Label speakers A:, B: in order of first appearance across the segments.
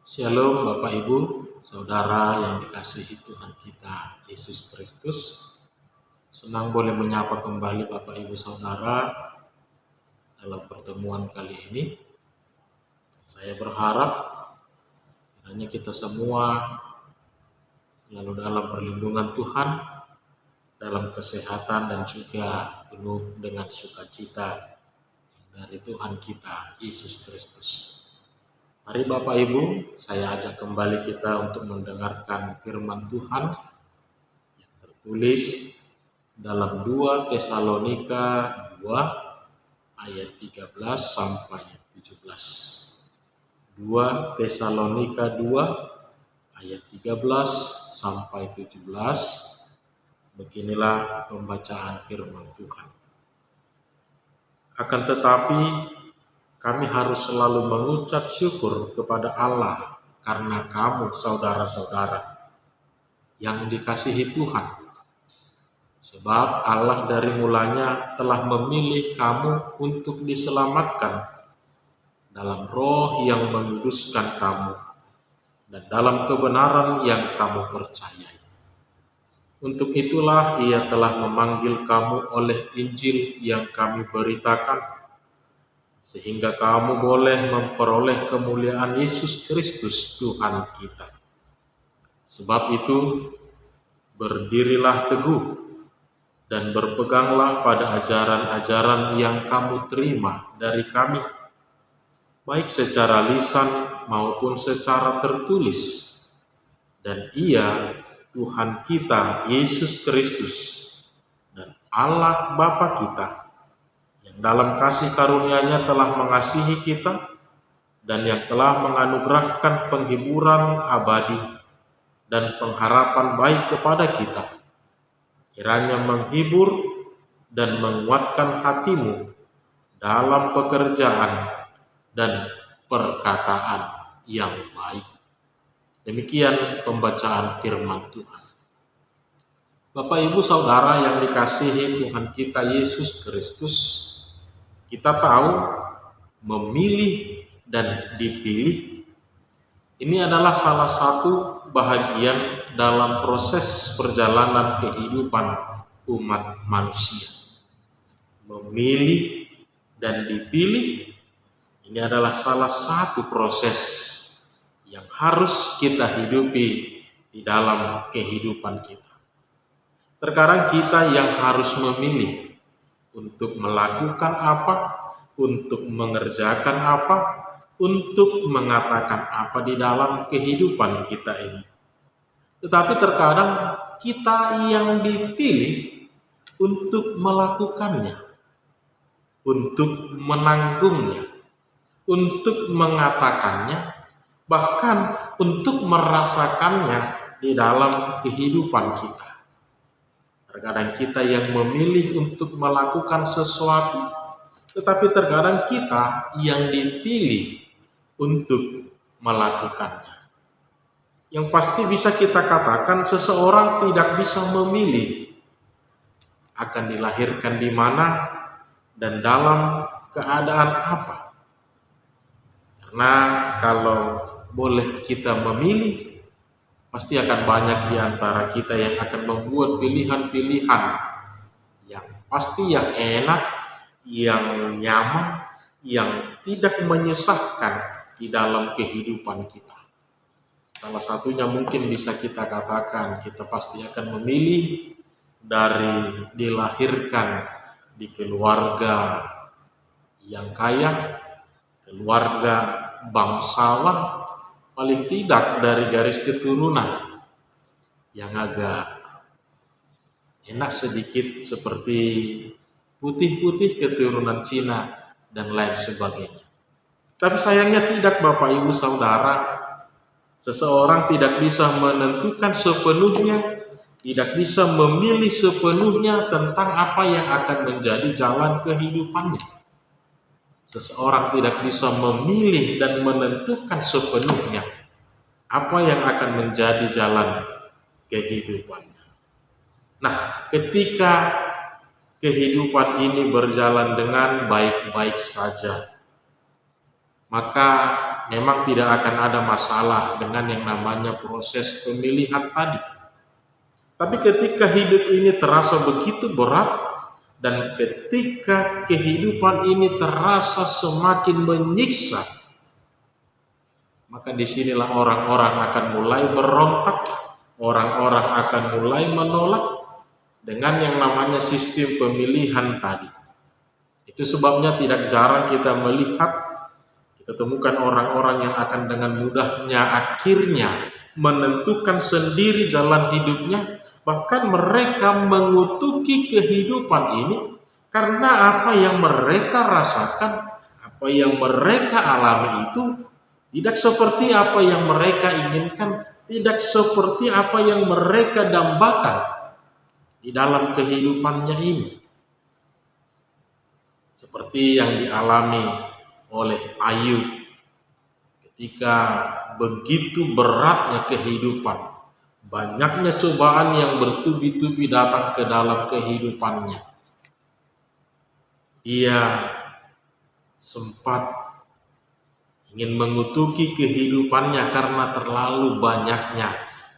A: Shalom Bapak Ibu, Saudara yang dikasihi Tuhan kita Yesus Kristus. Senang boleh menyapa kembali Bapak Ibu Saudara dalam pertemuan kali ini. Saya berharap kiranya kita semua selalu dalam perlindungan Tuhan, dalam kesehatan dan juga penuh dengan sukacita dari Tuhan kita Yesus Kristus. Mari Bapak Ibu, saya ajak kembali kita untuk mendengarkan firman Tuhan yang tertulis dalam 2 Tesalonika 2 ayat 13 sampai 17. 2 Tesalonika 2 ayat 13 sampai 17. Beginilah pembacaan firman Tuhan. Akan tetapi kami harus selalu mengucap syukur kepada Allah karena kamu saudara-saudara yang dikasihi Tuhan. Sebab Allah dari mulanya telah memilih kamu untuk diselamatkan dalam roh yang menguduskan kamu dan dalam kebenaran yang kamu percayai. Untuk itulah Ia telah memanggil kamu oleh Injil yang kami beritakan, sehingga kamu boleh memperoleh kemuliaan Yesus Kristus Tuhan kita. Sebab itu, berdirilah teguh dan berpeganglah pada ajaran-ajaran yang kamu terima dari kami, baik secara lisan maupun secara tertulis. Dan Ia, Tuhan kita Yesus Kristus dan Allah Bapa kita, dalam kasih karunia-Nya telah mengasihi kita dan yang telah menganugerahkan penghiburan abadi dan pengharapan baik kepada kita, kiranya menghibur dan menguatkan hatimu dalam pekerjaan dan perkataan yang baik. Demikian pembacaan firman Tuhan. Bapak Ibu Saudara yang dikasihi Tuhan kita Yesus Kristus, kita tahu memilih dan dipilih ini adalah salah satu bahagian dalam proses perjalanan kehidupan umat manusia. Memilih dan dipilih ini adalah salah satu proses yang harus kita hidupi di dalam kehidupan kita. Terkadang kita yang harus memilih untuk melakukan apa, untuk mengerjakan apa, untuk mengatakan apa di dalam kehidupan kita ini. Tetapi terkadang kita yang dipilih untuk melakukannya, untuk menanggungnya, untuk mengatakannya, bahkan untuk merasakannya di dalam kehidupan kita. Terkadang kita yang memilih untuk melakukan sesuatu, tetapi terkadang kita yang dipilih untuk melakukannya. Yang pasti bisa kita katakan seseorang tidak bisa memilih akan dilahirkan di mana dan dalam keadaan apa. Karena kalau boleh kita memilih, pasti akan banyak di antara kita yang akan membuat pilihan-pilihan yang pasti yang enak, yang nyaman, yang tidak menyusahkan di dalam kehidupan kita. Salah satunya mungkin bisa kita katakan kita pasti akan memilih dari dilahirkan di keluarga yang kaya, keluarga bangsawan, paling tidak dari garis keturunan yang agak enak sedikit seperti putih-putih keturunan Cina dan lain sebagainya. Tapi sayangnya tidak Bapak Ibu Saudara, seseorang tidak bisa menentukan sepenuhnya, tidak bisa memilih sepenuhnya tentang apa yang akan menjadi jalan kehidupannya. Seseorang tidak bisa memilih dan menentukan sepenuhnya apa yang akan menjadi jalan kehidupannya. Nah, ketika kehidupan ini berjalan dengan baik-baik saja, maka memang tidak akan ada masalah dengan yang namanya proses pemilihan tadi. Tapi ketika hidup ini terasa begitu berat, dan ketika kehidupan ini terasa semakin menyiksa, maka disinilah orang-orang akan mulai berontak, orang-orang akan mulai menolak dengan yang namanya sistem pemilihan tadi. Itu sebabnya tidak jarang kita melihat, kita temukan orang-orang yang akan dengan mudahnya akhirnya menentukan sendiri jalan hidupnya. Bahkan mereka mengutuki kehidupan ini karena apa yang mereka rasakan, apa yang mereka alami itu tidak seperti apa yang mereka inginkan, tidak seperti apa yang mereka dambakan di dalam kehidupannya ini. Seperti yang dialami oleh Ayub ketika begitu beratnya kehidupan, banyaknya cobaan yang bertubi-tubi datang ke dalam kehidupannya. Ia sempat ingin mengutuki kehidupannya karena terlalu banyaknya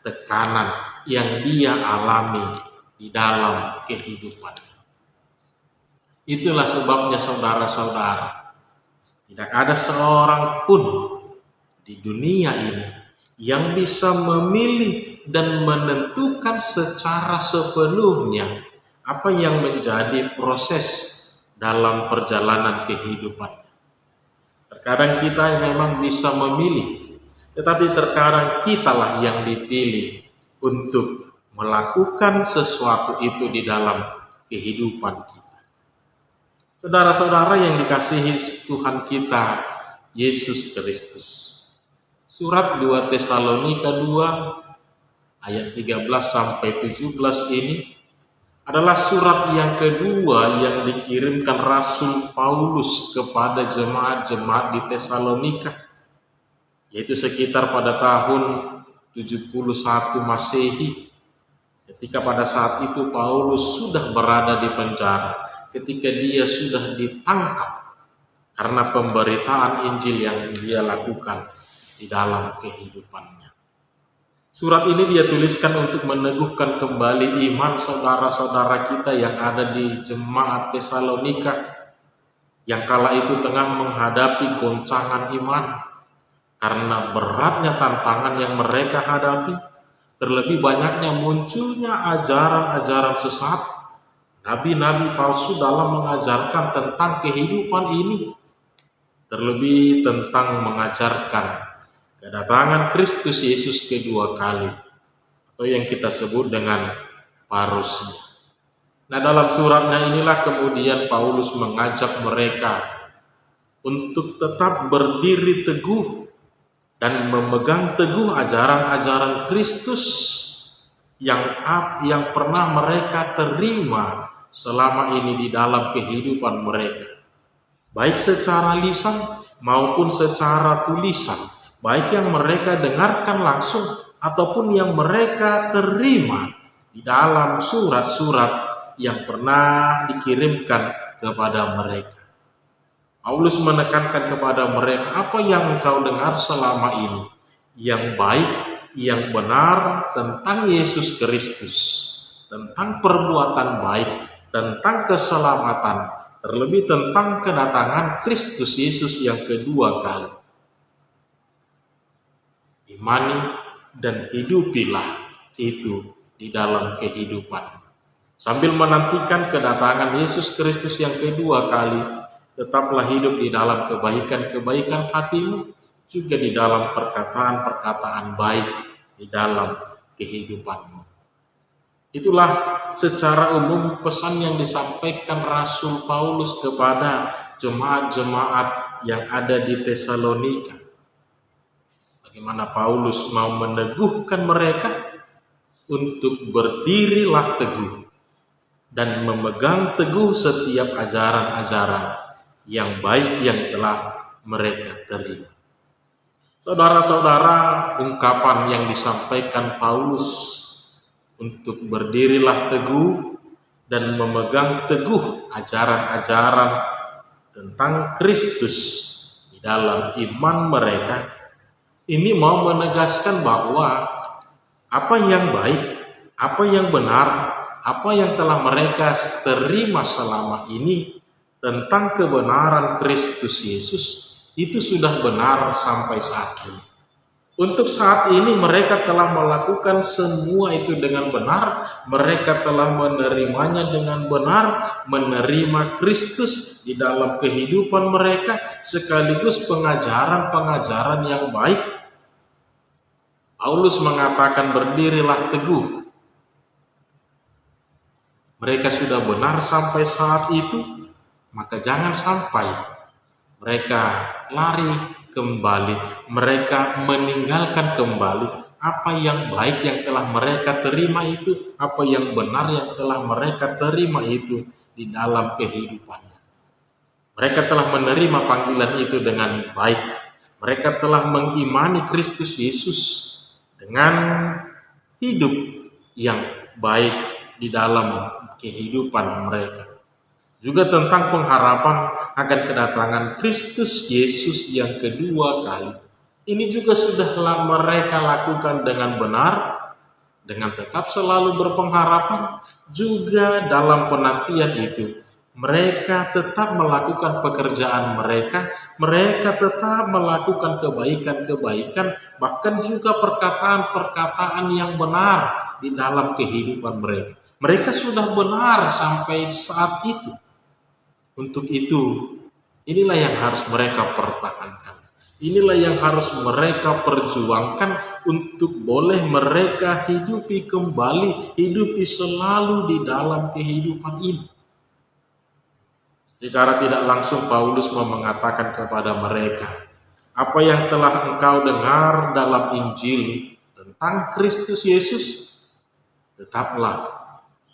A: tekanan yang dia alami di dalam kehidupannya. Itulah sebabnya saudara-saudara, tidak ada seorang pun di dunia ini yang bisa memilih dan menentukan secara sepenuhnya apa yang menjadi proses dalam perjalanan kehidupan. Terkadang kita memang bisa memilih, tetapi terkadang kitalah yang dipilih untuk melakukan sesuatu itu di dalam kehidupan kita. Saudara-saudara yang dikasihi Tuhan kita Yesus Kristus, surat 2 Tesalonika 2 ayat 13 sampai 17 ini adalah surat yang kedua yang dikirimkan Rasul Paulus kepada jemaat-jemaat di Tesalonika, yaitu sekitar pada tahun 71 Masehi, ketika pada saat itu Paulus sudah berada di penjara, ketika dia sudah ditangkap karena pemberitaan Injil yang dia lakukan di dalam kehidupannya. Surat ini dia tuliskan untuk meneguhkan kembali iman saudara-saudara kita yang ada di jemaat Tesalonika, yang kala itu tengah menghadapi goncangan iman karena beratnya tantangan yang mereka hadapi, terlebih banyaknya munculnya ajaran-ajaran sesat, nabi-nabi palsu dalam mengajarkan tentang kehidupan ini, terlebih tentang mengajarkan kedatangan Kristus Yesus kedua kali, atau yang kita sebut dengan parusia. Nah, dalam suratnya inilah kemudian Paulus mengajak mereka untuk tetap berdiri teguh dan memegang teguh ajaran-ajaran Kristus yang pernah mereka terima selama ini di dalam kehidupan mereka, baik secara lisan maupun secara tulisan, baik yang mereka dengarkan langsung ataupun yang mereka terima di dalam surat-surat yang pernah dikirimkan kepada mereka. Paulus menekankan kepada mereka, apa yang engkau dengar selama ini, yang baik, yang benar tentang Yesus Kristus, tentang perbuatan baik, tentang keselamatan, terlebih tentang kedatangan Kristus Yesus yang kedua kali. Imani dan hidupilah itu di dalam kehidupan. Sambil menantikan kedatangan Yesus Kristus yang kedua kali, tetaplah hidup di dalam kebaikan-kebaikan hatimu, juga di dalam perkataan-perkataan baik di dalam kehidupanmu. Itulah secara umum pesan yang disampaikan Rasul Paulus kepada jemaat-jemaat yang ada di Tesalonika. Bagaimana Paulus mau meneguhkan mereka untuk berdirilah teguh dan memegang teguh setiap ajaran-ajaran yang baik yang telah mereka terima. Saudara-saudara, ungkapan yang disampaikan Paulus untuk berdirilah teguh dan memegang teguh ajaran-ajaran tentang Kristus di dalam iman mereka. Ini mau menegaskan bahwa apa yang baik, apa yang benar, apa yang telah mereka terima selama ini tentang kebenaran Kristus Yesus itu sudah benar sampai saat ini. Untuk saat ini mereka telah melakukan semua itu dengan benar, mereka telah menerimanya dengan benar, menerima Kristus di dalam kehidupan mereka sekaligus pengajaran-pengajaran yang baik. Paulus mengatakan berdirilah teguh. Mereka sudah benar sampai saat itu, maka jangan sampai mereka lari kembali, mereka meninggalkan kembali apa yang baik yang telah mereka terima itu, apa yang benar yang telah mereka terima itu di dalam kehidupannya. Mereka telah menerima panggilan itu dengan baik. Mereka telah mengimani Kristus Yesus dengan hidup yang baik di dalam kehidupan mereka. Juga tentang pengharapan akan kedatangan Kristus Yesus yang kedua kali. Ini juga sudahlah mereka lakukan dengan benar, dengan tetap selalu berpengharapan. Juga dalam penantian itu, mereka tetap melakukan pekerjaan mereka, mereka tetap melakukan kebaikan-kebaikan, bahkan juga perkataan-perkataan yang benar di dalam kehidupan mereka. Mereka sudah benar sampai saat itu. Untuk itu, inilah yang harus mereka pertahankan. Inilah yang harus mereka perjuangkan untuk boleh mereka hidupi kembali, hidupi selalu di dalam kehidupan ini. Secara tidak langsung Paulus mengatakan kepada mereka, apa yang telah engkau dengar dalam Injil tentang Kristus Yesus, tetaplah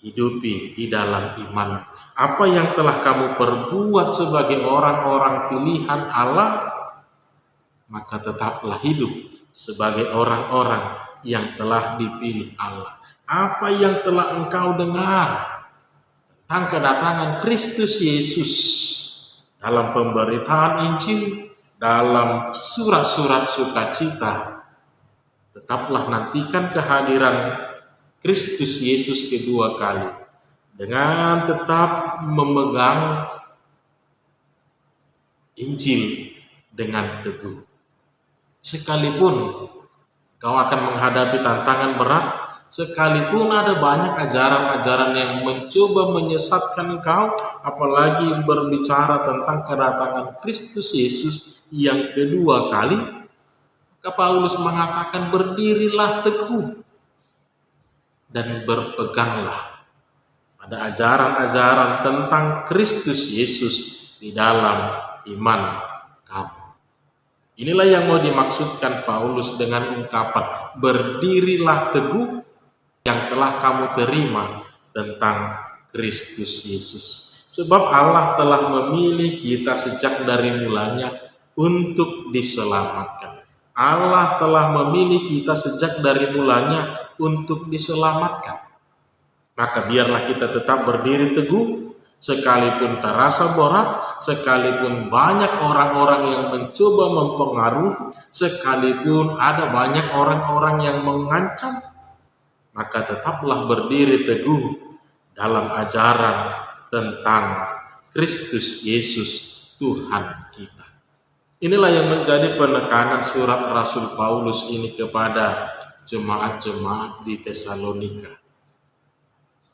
A: hidupi di dalam iman. Apa yang telah kamu perbuat sebagai orang-orang pilihan Allah, maka tetaplah hidup sebagai orang-orang yang telah dipilih Allah. Apa yang telah engkau dengar tentang kedatangan Kristus Yesus dalam pemberitaan Injil, dalam surat-surat sukacita, tetaplah nantikan kehadiran Kristus Yesus kedua kali dengan tetap memegang Injil dengan teguh. Sekalipun kau akan menghadapi tantangan berat, sekalipun ada banyak ajaran-ajaran yang mencoba menyesatkan engkau, apalagi berbicara tentang kedatangan Kristus Yesus yang kedua kali, maka Paulus mengatakan berdirilah teguh dan berpeganglah pada ajaran-ajaran tentang Kristus Yesus di dalam iman kamu. Inilah yang mau dimaksudkan Paulus dengan ungkapan berdirilah teguh yang telah kamu terima tentang Kristus Yesus. Sebab Allah telah memilih kita sejak dari mulanya untuk diselamatkan. Allah telah memilih kita sejak dari mulanya untuk diselamatkan. Maka biarlah kita tetap berdiri teguh, sekalipun terasa berat, sekalipun banyak orang-orang yang mencoba mempengaruhi, sekalipun ada banyak orang-orang yang mengancam, maka tetaplah berdiri teguh dalam ajaran tentang Kristus Yesus Tuhan kita. Inilah yang menjadi penekanan surat Rasul Paulus ini kepada jemaat-jemaat di Tesalonika,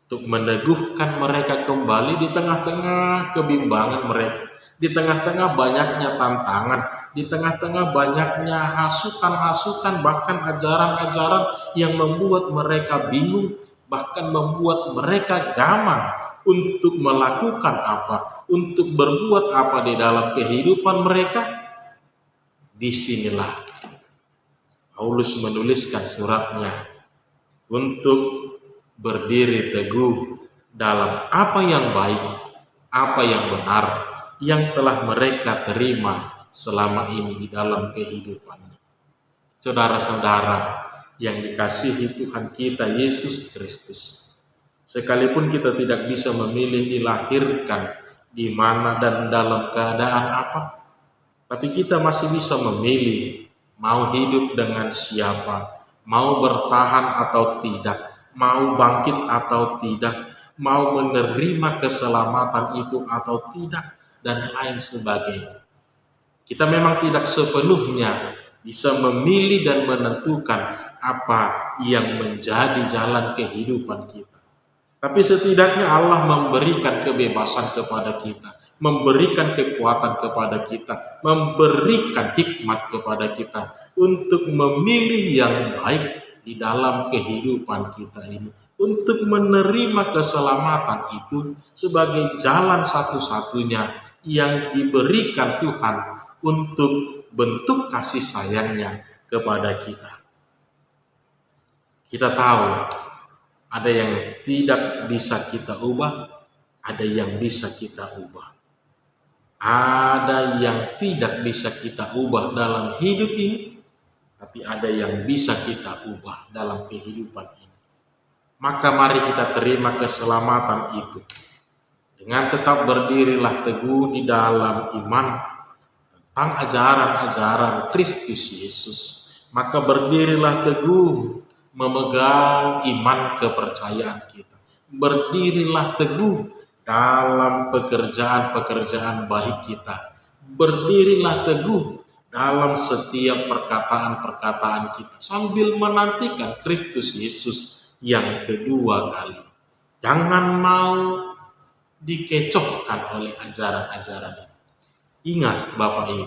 A: untuk meneguhkan mereka kembali di tengah-tengah kebimbangan mereka, di tengah-tengah banyaknya tantangan, di tengah-tengah banyaknya hasutan-hasutan, bahkan ajaran-ajaran yang membuat mereka bingung, bahkan membuat mereka gamang untuk melakukan apa, untuk berbuat apa di dalam kehidupan mereka. Disinilah Paulus menuliskan suratnya untuk berdiri teguh dalam apa yang baik, apa yang benar, yang telah mereka terima selama ini di dalam kehidupannya. Saudara-saudara yang dikasihi Tuhan kita Yesus Kristus, sekalipun kita tidak bisa memilih dilahirkan di mana dan dalam keadaan apa, Tapi kita masih bisa memilih mau hidup dengan siapa, mau bertahan atau tidak, mau bangkit atau tidak, mau menerima keselamatan itu atau tidak, dan lain sebagainya. Kita memang tidak sepenuhnya bisa memilih dan menentukan apa yang menjadi jalan kehidupan kita. Tapi setidaknya Allah memberikan kebebasan kepada kita, memberikan kekuatan kepada kita, memberikan hikmat kepada kita untuk memilih yang baik di dalam kehidupan kita ini, untuk menerima keselamatan itu sebagai jalan satu-satunya yang diberikan Tuhan untuk bentuk kasih sayangnya kepada kita. Kita tahu ada yang tidak bisa kita ubah, ada yang bisa kita ubah. Ada yang tidak bisa kita ubah dalam hidup ini, tapi ada yang bisa kita ubah dalam kehidupan ini. Maka mari kita terima keselamatan itu dengan tetap berdirilah teguh di dalam iman tentang ajaran-ajaran Kristus Yesus. Maka berdirilah teguh memegang iman kepercayaan kita. Berdirilah teguh dalam pekerjaan-pekerjaan baik kita. Berdirilah teguh dalam setiap perkataan-perkataan kita sambil menantikan Kristus Yesus yang kedua kali. Jangan mau dikecohkan oleh ajaran-ajaran itu. Ingat Bapak Ibu,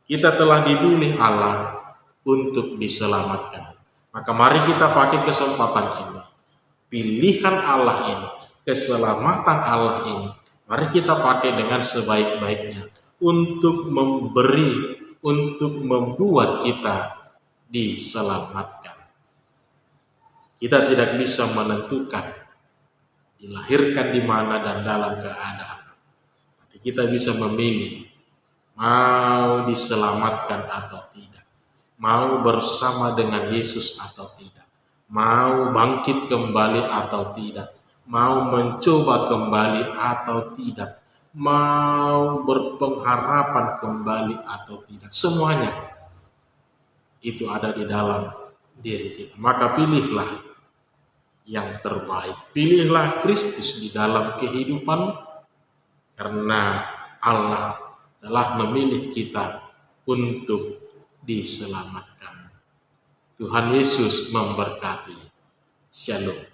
A: kita telah dipilih Allah untuk diselamatkan. Maka mari kita pakai kesempatan ini, pilihan Allah ini, keselamatan Allah ini, mari kita pakai dengan sebaik-baiknya untuk memberi, untuk membuat kita diselamatkan. Kita tidak bisa menentukan dilahirkan di mana dan dalam keadaan, tapi kita bisa memilih mau diselamatkan atau tidak, mau bersama dengan Yesus atau tidak, mau bangkit kembali atau tidak, mau mencoba kembali atau tidak, mau berpengharapan kembali atau tidak. Semuanya itu ada di dalam diri kita. Maka pilihlah yang terbaik, pilihlah Kristus di dalam kehidupan, karena Allah telah memilih kita untuk diselamatkan. Tuhan Yesus memberkati. Shalom.